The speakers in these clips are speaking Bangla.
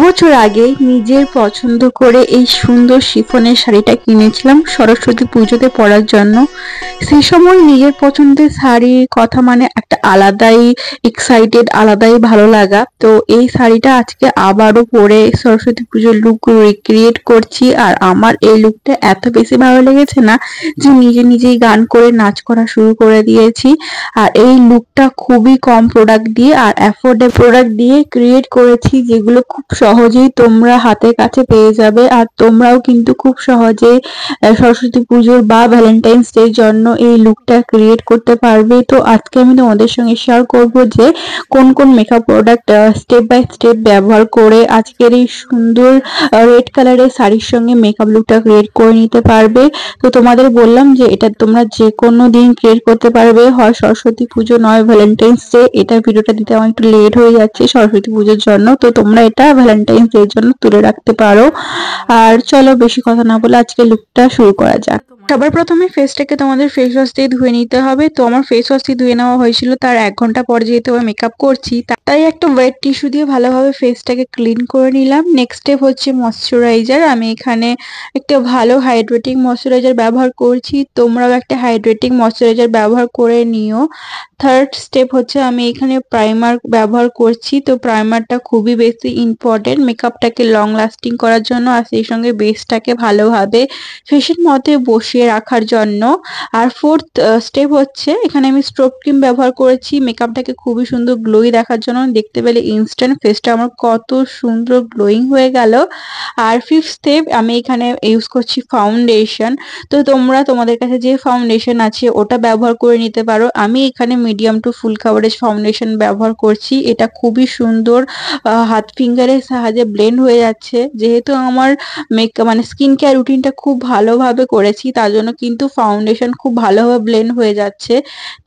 বছর আগে নিজের পছন্দ করে এই সুন্দর শিফনের শাড়িটা কিনেছিলাম সরস্বতী পুজোতে পরার জন্য। সেই সময় নিজের পছন্দের শাড়ির কথা মানে একটা আলাদাই এক্সাইটেড, আলাদাই ভালো লাগা। তো এই শাড়িটা আজকে আবারও পরে সরস্বতী পুজোর লুক রিক্রিয়েট করছি, আর আমার এই লুকটা এত বেশি ভালো লেগেছে না যে নিজে নিজেই গান করে নাচ করা শুরু করে দিয়েছি। আর এই লুকটা খুবই কম প্রোডাক্ট দিয়ে আর অ্যাফোর্ডেবল প্রোডাক্ট দিয়ে ক্রিয়েট করেছি, যেগুলো খুব সহজেই তোমরা হাতের কাছে পেয়ে যাবে। আর তোমরাও কিন্তু খুব সহজেই সরস্বতী পুজোর বা ভ্যালেন্টাইন্স ডে জন্য এই লুকটা ক্রিয়েট করতে পারবে। তো আজকে আমি তোমাদের সঙ্গে শেয়ার করব যে কোন কোন makeup product step by step ব্যবহার করে আজকের এই সুন্দর রেড কালারের শাড়ির সঙ্গে মেকআপ লুকটা ক্রিয়েট করে নিতে পারবে। তো তোমাদের বললাম যে এটা তোমরা যে কোনো দিন ক্রিয়েট করতে পারবে, হয় সরস্বতী পুজো নয় ভ্যালেন্টাইন্স ডে। এটা ভিডিওটা দিতে আমার একটু লেট হয়ে যাচ্ছে সরস্বতী পুজোর জন্য, তো তোমরা এটা ভ্যালেন্টাইন্স ডে এর জন্য তুলে রাখতে পারো। আর চলো বেশি কথা না বলে আজকে লুকটা শুরু করা যাক। সবার প্রথমে ফেসটাকে তোমাদের ফেস ওয়াশ দিয়ে ধুয়ে নিতে হবে। তো আমার ফেস ওয়াশ দিয়ে ধুয়ে নেওয়া হয়েছিল, তার 1 ঘন্টা পর যেহেতু আমি মেকআপ করছি তাই একটা ওয়েট টিস্যু দিয়ে ভালোভাবে ফেসটাকে ক্লিন করে নিলাম। নেক্সট স্টেপ হচ্ছে ময়শ্চারাইজার। আমি এখানে একটা ভালো হাইড্রেটিং ময়শ্চারাইজার ব্যবহার করছি, তোমরাও একটা হাইড্রেটিং ময়শ্চারাইজার ব্যবহার করে নিও। থার্ড স্টেপ হচ্ছে আমি এখানে প্রাইমার ব্যবহার করছি। তো প্রাইমারটা খুবই বেশি ইম্পর্টেন্ট মেকআপটাকে লং লাস্টিং করার জন্য, আর সেই সঙ্গে বেসটাকে ভালোভাবে ফেসের মধ্যে বসিয়ে রাখার জন্য। আর ফোর্থ স্টেপ হচ্ছে এখানে আমি স্ট্রোব ক্রিম ব্যবহার করেছি মেকআপটাকে খুবই সুন্দর গ্লোই দেখার জন্য। দেখতে পেলে ইনস্ট্যান্ট ফেসটা আমার কত সুন্দর গ্লোয়িং হয়ে গেল। আর ফিফথ স্টেপ আমি এখানে ইউজ করছি ফাউন্ডেশন। তো তোমরা তোমাদের কাছে যে ফাউন্ডেশন আছে ওটা ব্যবহার করে নিতে পারো। আমি এখানে medium to full coverage foundation ব্যবহার করছি। এটা খুবই সুন্দর হাত ফিঙ্গারের সাহায্যে ব্লেন্ড হয়ে যাচ্ছে। যেহেতু আমার মেকআপ মানে স্কিন কেয়ার রুটিনটা খুব ভালোভাবে করেছি, তার জন্য কিন্তু ফাউন্ডেশন খুব ভালোভাবে ব্লেন্ড হয়ে যাচ্ছে।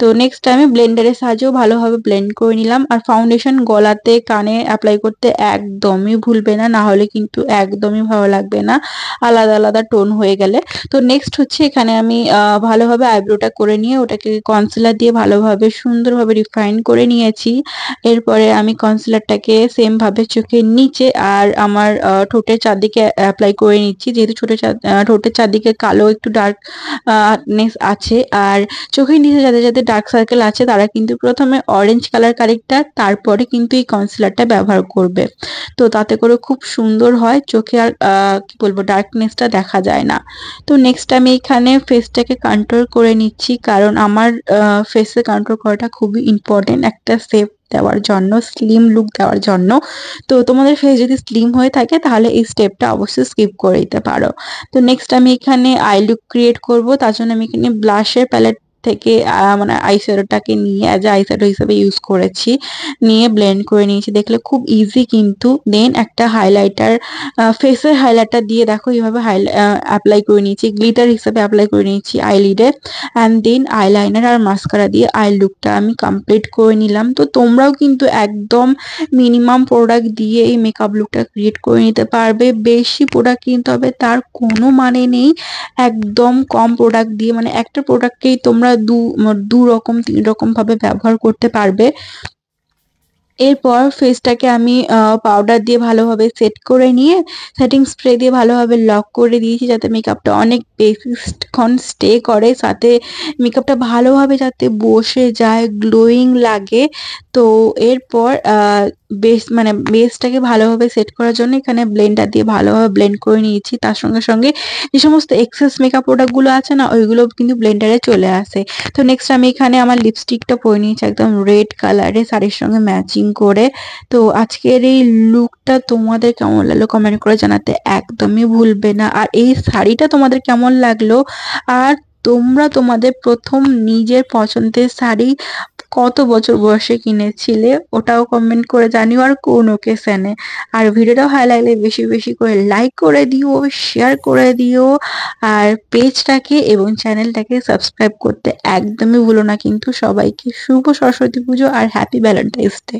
তো নেক্সট আমি ব্লেন্ডারের সাহায্যেও ভালোভাবে ব্লেন্ড করে নিলাম। আর ফাউন্ডেশন গলাতে কানে অ্যাপ্লাই করতে একদমই ভুলবে না, না হলে কিন্তু একদমই ভালো লাগবে না আলাদা আলাদা টোন হয়ে গেলে। তো নেক্সট হচ্ছে এখানে আমি ভালোভাবে আইব্রোটা করে নিয়ে ওটাকে কনসিলার দিয়ে ভালোভাবে সুন্দরভাবে রিফাইন করে নিয়েছি। এরপরে আমি কনসিলারটাকে সেম ভাবে চোখের নিচে আর আমার ঠোঁটের চারদিকে অ্যাপ্লাই করে নিচ্ছি, যেহেতু ঠোঁটের চারদিকে কালো একটু ডার্কনেস আছে। আর চোখের নিচে যাদের যাদের ডার্ক সার্কেল আছে তারা কিন্তু প্রথমে অরেঞ্জ কালার কারেক্টার, তারপরে কিন্তু এই কনসিলারটা ব্যবহার করবে। তো তাতে করে খুব সুন্দর হয়, চোখে আর কি বলবো ডার্কনেসটা দেখা যায় না। তো নেক্সট আমি এখানে ফেসটাকে কন্ট্রোল করে নিচ্ছি, কারণ আমার ফেসে কন্ট্রোল করাটা খুবই ইম্পর্টেন্ট একটা সেফ দেওয়ার জন্য, স্লিম লুক দেওয়ার জন্য। তো তোমাদের ফেস যদি স্লিম হয়ে থাকে তাহলে এই স্টেপটা অবশ্যই স্কিপ করে দিতে পারো। তো নেক্সট আমি এখানে আই লুক ক্রিয়েট করব, তার জন্য আমি এখানে ব্লাশের প্যালেট থেকে মানে আইশ্যাডোটাকে নিয়ে অ্যাজ আইশ্যাডো হিসেবে ইউজ করেছি, নিয়ে ব্লেন্ড করে নিয়েছি। দেখলে খুব ইজি কিন্তু। দেন একটা হাইলাইটার, ফেসের হাইলাইটার দিয়ে দেখো এইভাবে অ্যাপ্লাই করে নিয়েছি, গ্লিটার হিসেবে অ্যাপ্লাই করে নিয়েছি আইলিডে। অ্যান্ড দেন আইলাইনার আর মাস্কারা দিয়ে আই লুকটা আমি কমপ্লিট করে নিলাম। তো তোমরাও কিন্তু একদম মিনিমাম প্রোডাক্ট দিয়ে এই মেকআপ লুকটা ক্রিয়েট করে নিতে পারবে। বেশি প্রোডাক্ট কিনতে হবে তার কোনো মানে নেই, একদম কম প্রোডাক্ট দিয়ে মানে একটা প্রোডাক্টকেই তোমরা দু রকম 3 রকম ভাবে ব্যবহার করতে পারবে। এরপর ফেসটাকে আমি পাউডার দিয়ে ভালোভাবে সেট করে নিয়ে সেটিং স্প্রে দিয়ে ভালোভাবে লক করে দিয়েছি, যাতে মেকআপটা অনেক বেশিক্ষণ স্টে করে, সাথে মেকআপটা ভালোভাবে যাতে বসে যায়, গ্লোয়িং লাগে। তো এরপর বেসটাকে ভালোভাবে সেট করার জন্য এখানে ব্লেন্ডার দিয়ে ভালোভাবে ব্লেন্ড করে নিয়েছি। তার সঙ্গে সঙ্গে যে সমস্ত এক্সেস মেকআপ প্রোডাক্টগুলো আছে না ওইগুলো কিন্তু ব্লেন্ডারে চলে আসে। তো নেক্সট আমি এখানে আমার লিপস্টিকটা পরে নিয়েছি একদম রেড কালারের শাড়ির সঙ্গে ম্যাচিং করে। তো আজকের এই লুকটা তোমাদের কেমন লাগলো কমেন্ট করে জানাতে একদমই ভুলবে না। আর এই শাড়িটা তোমাদের কেমন লাগলো, আর তোমরা তোমাদের প্রথম নিজের পছন্দের শাড়ি কত বছর বয়সে কিনেছিলে ওটাও কমেন্ট করে জানিও, আর কোন ওকেশনে। আর ভিডিওটা ভালো লাগলে বেশি বেশি করে লাইক করে দিও, শেয়ার করে দিও, আর পেজটাকে এবং চ্যানেলটাকে সাবস্ক্রাইব করতে একদমই ভুলো না কিন্তু। সবাইকে শুভ সরস্বতী পুজো আর হ্যাপি ভ্যালেন্টাইন্স ডে।